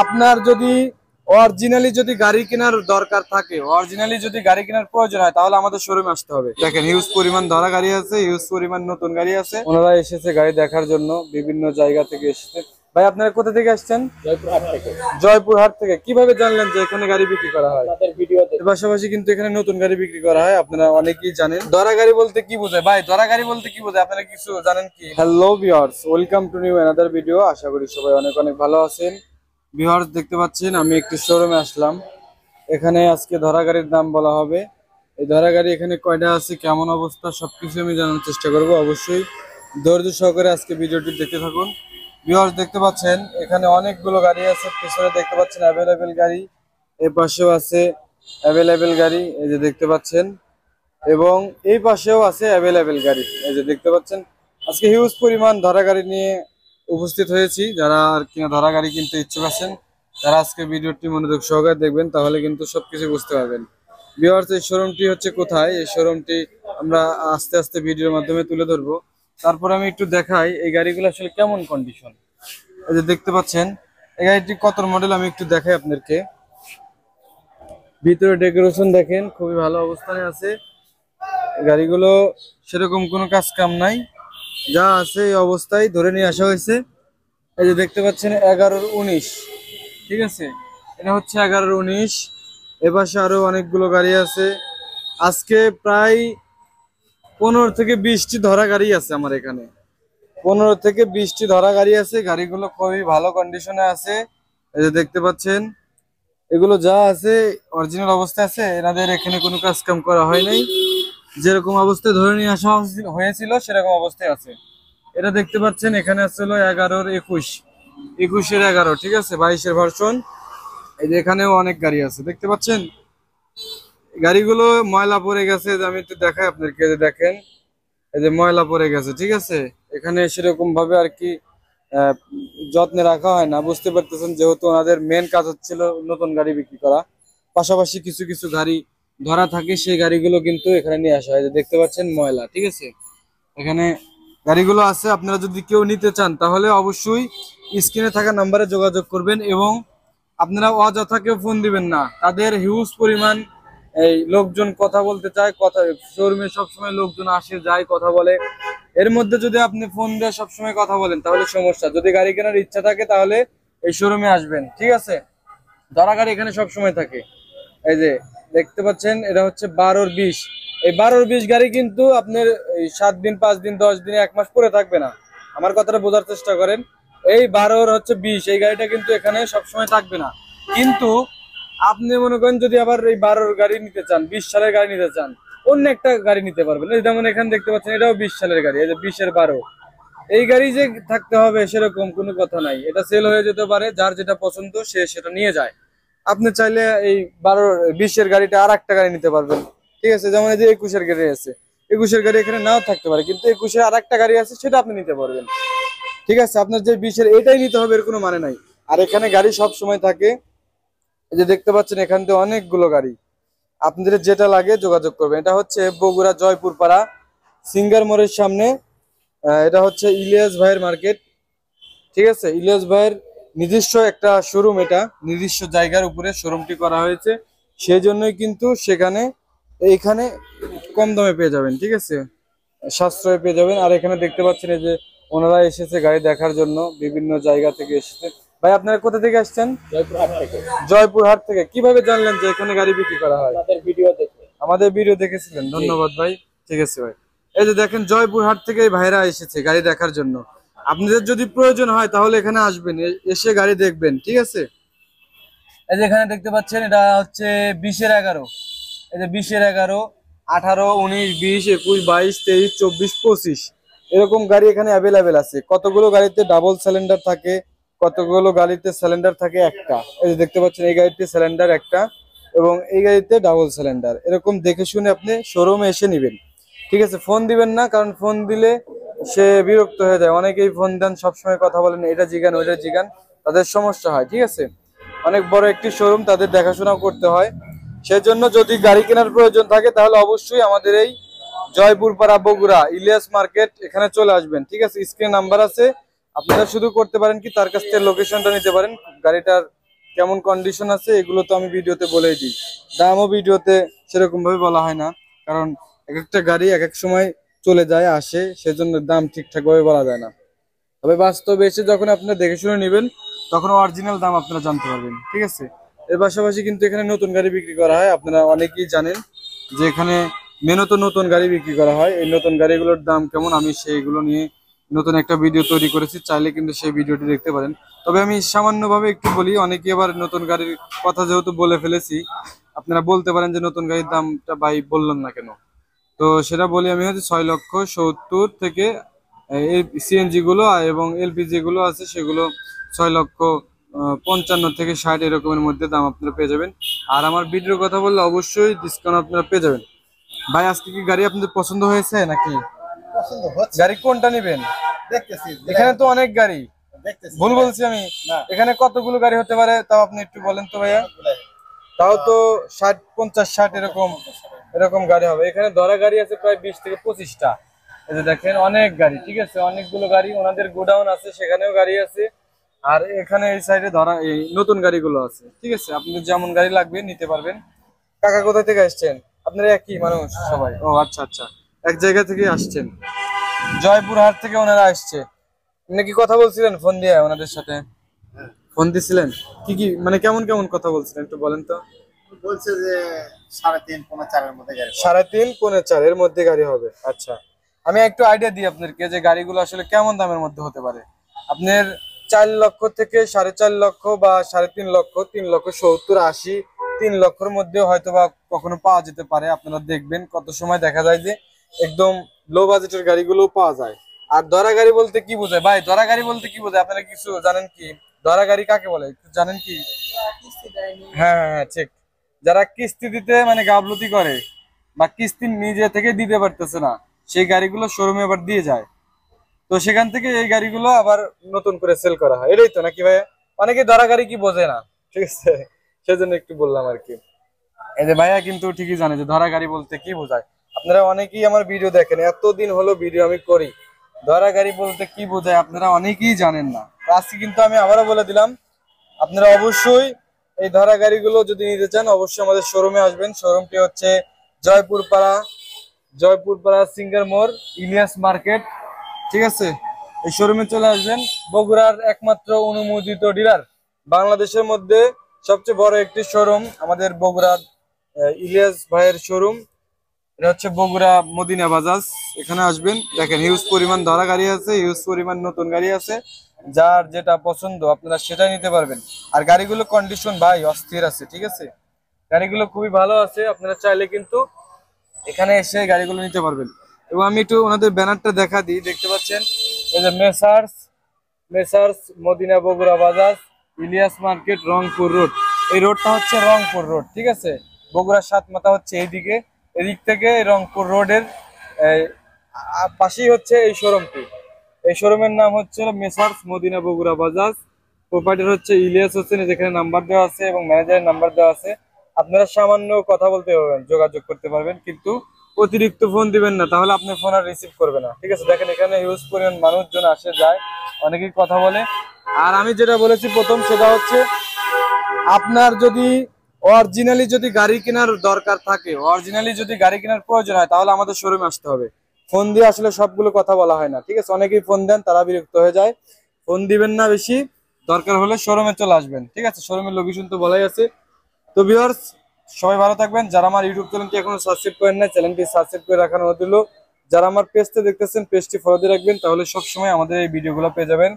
আপনার যদি অরিজিনালি যদি গাড়ি কেনার দরকার থাকে, অরিজিনালি যদি গাড়ি কেনার প্রয়োজন হয়, তাহলে আমাদের শোরুমে আসতে হবে। দেখেন হিউজ পরিমাণ ধরা গাড়ি আছে, হিউজ পরিমাণ নতুন গাড়ি আছে। ওনারা এসেছে গাড়ি দেখার জন্য, বিভিন্ন জায়গা থেকে এসেছে। ভাই আপনারা কোথা থেকে আসছেন? জয়পুরহাট থেকে। জয়পুরহাট থেকে। কিভাবে জানলেন যে এখানে গাড়ি বিক্রি করা হয়? আপনাদের ভিডিওতে। এর পাশাপাশি কিন্তু এখানে নতুন গাড়ি বিক্রি করা হয়, আপনারা অনেকেই জানেন। ধরা গাড়ি বলতে কি বোঝায় ভাই? ধরা গাড়ি বলতে কি বোঝায় আপনারা কিছু জানেন কি? Hello viewers, welcome to new another video. আশা করি সবাই অনেক অনেক ভালো আছেন। ভিউয়ার্স দেখতে পাচ্ছেন আমি একটি শোরুমে আসলাম। এখানে আজকে ধরা গাড়ির দাম বলা হবে। এই ধরা গাড়ি এখানে কয়টা আছে, কেমন অবস্থা, সবকিছু আমি জানার চেষ্টা করব। অবশ্যই ধৈর্য সহকারে আজকে ভিডিওটি দেখতে থাকুন। ভিউয়ার্স দেখতে পাচ্ছেন এখানে অনেকগুলো গাড়ি আছে। পিছনে দেখতে পাচ্ছেন অ্যাভেলেবেল গাড়ি, এই পাশেও আছে অ্যাভেলেবেল গাড়ি, এই যে দেখতে পাচ্ছেন, এবং এই পাশেও আছে অ্যাভেলেবেল গাড়ি, এই যে দেখতে পাচ্ছেন। আজকে হিউজ পরিমাণ ধরা গাড়ি নিয়ে উপস্থিত হয়েছি। যারা আর কি ধরা গাড়ি কিনতে ইচ্ছুক আছেন, তারা আজকে ভিডিওটি মনোযোগ সহকারে দেখবেন, তাহলে কিন্তু সবকিছু বুঝতে পারবেন। ভিউয়ার্স এই শোরুমটি হচ্ছে কোথায়, এই শোরুমটি আমরা আস্তে আস্তে ভিডিওর মাধ্যমে তুলে ধরবো। তারপর আমি একটু দেখাই এই গাড়িগুলো আসলে কেমন কন্ডিশন। এই যে দেখতে পাচ্ছেন এই গাড়িটি কত মডেল, আমি একটু দেখাই আপনাদেরকে। ভিতরে ডেকোরেশন দেখেন, খুবই ভালো অবস্থানে আছে। গাড়িগুলো সেরকম কোনো কাজ কাম নাই, যা আছে এই অবস্থায় ধরে নিয়ে আসা হয়েছে। এই যে দেখতে পাচ্ছেন 11-19, ঠিক আছে, এটা হচ্ছে 11-19। এপাশে আরো অনেকগুলো গাড়ি আছে। আজকে প্রায় 15 থেকে 20টি ধরা গাড়ি আছে আমার এখানে। 15 থেকে 20টি ধরা গাড়ি আছে। গাড়িগুলো খুবই ভালো কন্ডিশনে আছে। এই যে দেখতে পাচ্ছেন এগুলো যা আছে অরিজিনাল অবস্থায় আছে, এনাদের এখানে কোনো কাজ কাম করা হয় নাই, যেরকম অবস্থায় ধরে নিয়ে আসা হয়েছিল সেরকম অবস্থায় আছে। এটা দেখতে পাচ্ছেন এখানে আছে হলো 11-21, 21-11, ঠিক আছে, 22-এর ভার্সন। এই যে এখানেও অনেক গাড়ি আছে দেখতে পাচ্ছেন। গাড়িগুলো ময়লা পড়ে গেছে, আমি একটু দেখাই আপনাদেরকে। দেখেন এই যে ময়লা পড়ে গেছে, ঠিক আছে। এখানে সেরকম ভাবে আর কি যত্নে রাখা হয় না, বুঝতে পারতেছেন, যেহেতু ওনাদের মেন কাজ হচ্ছিল নতুন গাড়ি বিক্রি করা। পাশাপাশি কিছু কিছু গাড়ি ধরা থাকে, সেই গাড়িগুলো কিন্তু এখানে নিয়ে আসা হয়। যে দেখতে পাচ্ছেন ময়লা, ঠিক আছে, এখানে গাড়িগুলো আছে। আপনারা যদি কেউ নিতে চান তাহলে অবশ্যই স্ক্রিনে থাকা নাম্বারে যোগাযোগ করবেন, এবং আপনারা অযথা কেউ ফোন দিবেন না। তাদের হিউজ পরিমাণ এই লোকজন কথা বলতে চায়, কথা শোরুমে সবসময় লোকজন আসে যায় কথা বলে। এর মধ্যে যদি আপনি ফোন দিয়ে সবসময় কথা বলেন তাহলে সমস্যা। যদি গাড়ি কেনার ইচ্ছা থাকে তাহলে এই শোরুমে আসবেন, ঠিক আছে। ধরা গাড়ি এখানে সবসময় থাকে। এই যে দেখতে পাচ্ছেন এটা হচ্ছে 12-20। এই 12-20 গাড়ি কিন্তু আপনার 7 দিন, 5 দিন, 10 দিন, 1 মাস পরে থাকবে না। আমার কথাটা বোঝার চেষ্টা করেন। এই 12-20 এই গাড়িটা কিন্তু এখানে সবসময় থাকবে না। কিন্তু আপনি মনে করেন যদি আবার এই 12 গাড়ি নিতে চান, 20 সালের গাড়ি নিতে চান, অন্য একটা গাড়ি নিতে পারবেন। যেমন এখানে দেখতে পাচ্ছেন এটাও 20 সালের গাড়ি, এই যে 20-12। এই গাড়ি যে থাকতে হবে সেরকম কোনো কথা নাই, এটা সেল হয়ে যেতে পারে। যার যেটা পছন্দ সে সেটা নিয়ে যায়। আপনি চাইলে এই 12-20-এর গাড়িটা আর একটা গাড়ি নিতে পারবেন, ঠিক আছে। যেমন এই যে 21-এর গাড়ি আছে, 21-এর গাড়ি এখানে নাও থাকতে পারে, কিন্তু 21-এর আর একটা গাড়ি আছে সেটা আপনি নিতে পারবেন, ঠিক আছে। আপনার যে 20-এর এটাই নিতে হবে এর কোনো মানে নাই। আর এখানে গাড়ি সব সময় থাকে। এই যে দেখতে পাচ্ছেন এখান থেকে অনেকগুলো গাড়ি, আপনাদের যেটা লাগে যোগাযোগ করবেন। এটা হচ্ছে বগুড়া জয়পুর পাড়া সিঙ্গার মোড়ের সামনে। এটা হচ্ছে ইলিয়াস ভাইয়ের মার্কেট, ঠিক আছে। ইলিয়াস ভাইয়ের নিজস্ব একটা শোরুম, এটা নিজস্ব জায়গার উপরে শোরুমটি করা হয়েছে, সেই জন্যই কিন্তু সেখানে এইখানে কম দামে পেয়ে যাবেন, ঠিক আছে, সাশ্রয় পেয়ে যাবেন। আর এখানে দেখতে পাচ্ছেন এই যে ওনারা এসেছে গাড়ি দেখার জন্য, বিভিন্ন জায়গা থেকে এসেছে। ভাই আপনারা কোথা থেকে আসছেন? জয়পুরহাট থেকে। জয়পুরহাট থেকে। কিভাবে জানলেন যে এখানে গাড়ি বিক্রি করা হয়? আপনাদের ভিডিও দেখে। আমাদের ভিডিও দেখেছিলেন, ধন্যবাদ ভাই, ঠিক আছে ভাই। এই যে দেখেন জয়পুরহাট থেকে ভাইরা এসেছে গাড়ি দেখার জন্য। আপনাদের যদি প্রয়োজন হয় তাহলে এখানে আসবেন, এসে গাড়ি দেখবেন, ঠিক আছে। এই যে এখানে দেখতে পাচ্ছেন এটা হচ্ছে 20-11, এই যে 20-11, 18, 19, 20, 21, 22, 23, 24, 25 এরকম গাড়ি এখানে অ্যাভেলেবেল আছে। কতগুলো গাড়িতে ডাবল সিলিন্ডার থাকে, কতগুলো গাড়িতে সিলিন্ডার থাকে একটা। এই যে দেখতে পাচ্ছেন এই গাড়িতে সিলিন্ডার একটা, এবং এই গাড়িতে ডাবল সিলিন্ডার। এরকম দেখে শুনে আপনি শোরুমে এসে নেবেন, ঠিক আছে। ফোন দিবেন না, কারণ ফোন দিলে সে বিরক্ত হয়ে যায়। অনেকেই ফোন দেন, সবসময় কথা বলেন, এটা জিগান ওইটা জিগান, তাদের সমস্যা হয়, ঠিক আছে। অনেক বড় একটি শোরুম, তাদের দেখাশোনা করতে হয়। সেজন্য যদি গাড়ি কেনার প্রয়োজন থাকে তাহলে অবশ্যই আমাদের এই জয়পুরপাড়া বগুড়া ইলিয়াস মার্কেট এখানে চলে আসবেন, ঠিক আছে। স্ক্রিনে নাম্বার আছে, আপনারা শুধু করতে পারেন কি তার কাছ থেকে লোকেশনটা নিতে পারেন, গাড়িটার কেমন কন্ডিশন আছে এগুলো তো আমি ভিডিওতে বলেই দিই। দামও ভিডিওতে সেরকম ভাবে বলা হয় না, কারণ এক একটা গাড়ি এক এক সময় চলে যায় আসে, সেজন্য দাম ঠিকঠাক ভাবে বলা যায় না। তবে বাস্তবে এসে যখন আপনারা দেখে শুনে নেবেন তখন অরিজিনাল দাম আপনারা জানতে পারবেন, ঠিক আছে। এর পাশাপাশি কিন্তু এখানে নতুন গাড়ি বিক্রি করা হয়, আপনারা অনেকেই জানেন যে এখানে মেনত নতুন গাড়ি বিক্রি করা হয়। এই নতুন গাড়িগুলোর দাম কেমন আমি সেইগুলো নিয়ে নতুন একটা ভিডিও তৈরি করেছি, চাইলে কিন্তু সেই ভিডিওটি দেখতে পারেন। তবে আমি সামান্যভাবে একটু বলি, অনেকে আবার নতুন গাড়ির কথা যেহেতু বলে ফেলেছি, আপনারা বলতে পারেন যে নতুন গাড়ির দামটা ভাই বললেন না কেন। তো সেটা বলি আমি, হচ্ছে 6,70,000 থেকে সিএনজি গুলো এবং এলপিজি গুলো আছে সেগুলো 6,55,000 থেকে 60 এরকমের মধ্যে দাম আপনারা পেয়ে যাবেন। আর আমার ভিডিওর কথা বললে অবশ্যই ডিসকাউন্ট আপনারা পেয়ে যাবেন। ভাই আজকে কি গাড়ি আপনাদের পছন্দ হয়েছে নাকি? পছন্দ হচ্ছে, গাড়ি কোনটা নেবেন? দেখতেছি। এখানে তো অনেক গাড়ি, দেখতেছি। ভুল বলছি আমি? না। এখানে কতগুলো গাড়ি হতে পারে তাও আপনি একটু বলেন তো ভাইয়া। তাও তো 60, 50, 60 এরকম এরকম গাড়ি হবে। এখানে ধরা গাড়ি আছে প্রায় 20 থেকে 25টা। এই যে দেখেন অনেক গাড়ি, ঠিক আছে, অনেকগুলো গাড়ি। ওনাদের গোডাউন আছে, সেখানেও গাড়ি আছে। আর এখানে এই সাইডে ধরা এই নতুন গাড়িগুলো আছে, ঠিক আছে। আপনাদের যেমন গাড়ি লাগবে নিতে পারবেন। কাকা কোথা থেকে আসছেন? আপনারা একই মানুষ সবাই? ও আচ্ছা আচ্ছা, এক জায়গা থেকে আসছেন। জয়পুরহাট থেকে ওনারা আসছে। আপনি কি কথা বলছিলেন ফোন দিয়ে ওনাদের সাথে? ফোন দিছিলেন? কি কি মানে কেমন কেমন কথা বলছিলেন একটু বলেন তো। বলছে যে 3.5 পৌনে 4 মধ্যে গাড়ি। 3.5 পৌনে 4 এর মধ্যে গাড়ি হবে। আচ্ছা, আমি একটু আইডিয়া দিই আপনাদেরকে যে গাড়িগুলো আসলে কেমন দামের মধ্যে হতে পারে। আপনার 4 লক্ষ থেকে 4.5 লক্ষ বা 3.5 লক্ষ, 3,70,000, 80, 3 লক্ষের মধ্যে হয়তো বা কখনো পাওয়া যেতে পারে। আপনারা দেখবেন কত সময় দেখা যায় যে একদম লো বাজেটের গাড়িগুলো পাওয়া যায়। আর ধরা গাড়ি বলতে কি বোঝায় ভাই? ধরা গাড়ি বলতে কি বোঝায় আপনারা কিছু জানেন কি? ধরা গাড়ি কাকে বলে একটু জানেন কি? হ্যাঁ হ্যাঁ হ্যাঁ, ঠিক। যারা কিস্তি দিতে মানে গাফলতি করে বা কিস্তি নিজে থেকে দিতে পারতেছে না, সেই গাড়িগুলো শোরুমে আবার দিয়ে যায়। তো সেখান থেকে এই গাড়িগুলো আবার নতুন করে সেল করা হয়, এটাই তো নাকি ভাই? অনেকে ধরা গাড়ি কি বোঝে না, ঠিক আছে, সেজন্য একটু বললাম আর কি। এই যে ভাইয়া কিন্তু ঠিকই জানে যে ধরা গাড়ি বলতে কি বোঝায়। আপনারা অনেকেই আমার ভিডিও দেখেন, এতদিন হলো ভিডিও আমি করি, ধরা গাড়ি বলতে কি বোঝায় আপনারা অনেকেই জানেন না। তো আজকে কিন্তু আমি আবারও বলে দিলাম, আপনারা অবশ্যই এই ধরা গাড়িগুলো যদি নিতে চান অবশ্যই আমাদের শোরুমে আসবেন। শোরুমটি হচ্ছে জয়পুরপাড়া সিঙ্গার মোড়, ইলিয়াস মার্কেট, ঠিক আছে। এই শোরুমে চলে আসবেন। বগুড়ার একমাত্র অনুমোদিত ডিলার, বাংলাদেশের মধ্যে সবচেয়ে বড় একটি শোরুম আমাদের বগুড়ার ইলিয়াস ভাইয়ের শোরুম। এটা হচ্ছে বগুড়া মদিনা বাজাজ। এখানে আসবেন, দেখেন হিউজ পরিমাণ ধরা গাড়ি আছে, হিউজ পরিমাণ নতুন গাড়ি আছে। যার যেটা পছন্দ আপনারা সেটাই নিতে পারবেন। আর গাড়িগুলো কন্ডিশন ভাই অস্থির আছে, ঠিক আছে, গাড়িগুলো খুবই ভালো আছে। আপনারা চাইলে কিন্তু এখানে এসে গাড়িগুলো নিতে পারবেন। এবং আমি একটু ওনাদের ব্যানারটা দেখা দিই, দেখতে পাচ্ছেন এই যে messrs Madina Bogura Bajaj, Ilias market, Rangpur road. এই রোডটা হচ্ছে রংপুর রোড, ঠিক আছে। বগুড়ার সাতমাথা হচ্ছে এইদিকে, এদিক থেকে রংপুর রোডের পাশেই হচ্ছে এই শোরুমটি। এই শোরুমের নাম হচ্ছে মেসার্স মদিনা বগুড়া বাজাজ। প্রোপাইটার হচ্ছে ইলিয়াস হোসেন, যেখানে নাম্বার দেওয়া আছে এবং ম্যানেজারের নাম্বার দেওয়া আছে। আপনারা সামান্য কথা বলতে পারবেন, যোগাযোগ করতে পারবেন, কিন্তু অতিরিক্ত ফোন দিবেন না, তাহলে আপনার ফোন আর রিসিভ করবে না, ঠিক আছে। দেখেন এখানে হিউজ পরিমাণ মানুষজন আসে যায়, অনেকেই কথা বলে। আর আমি যেটা বলেছি প্রথম, সেটা হচ্ছে আপনার যদি অরিজিনালি যদি গাড়ি কেনার দরকার থাকে, অরিজিনালি যদি গাড়ি কেনার প্রয়োজন হয়, তাহলে আমাদের শোরুমে আসতে হবে। ফোন দিয়ে আসলে সবগুলো কথা বলা হয় না, ঠিক আছে। অনেকেই ফোন দেন, তারা বিরক্ত হয়ে যায়। ফোন দিবেন না বেশি, দরকার হলে শোরুমে চলে আসবেন, ঠিক আছে। শোরুমের লোকেশন তো বলাই আছে। তো ভিউয়ার্স, সবাই ভালো থাকবেন। যারা আমার ইউটিউব চ্যানেলটি এখনো সাবস্ক্রাইব করেন না, চ্যানেলটি সাবস্ক্রাইব করে রাখার অনুরোধ রইল। যারা আমার পেজটা দেখতেছেন, পেজটি ফলো দিয়ে রাখবেন, তাহলে সবসময় আমাদের এই ভিডিওগুলো পেয়ে যাবেন।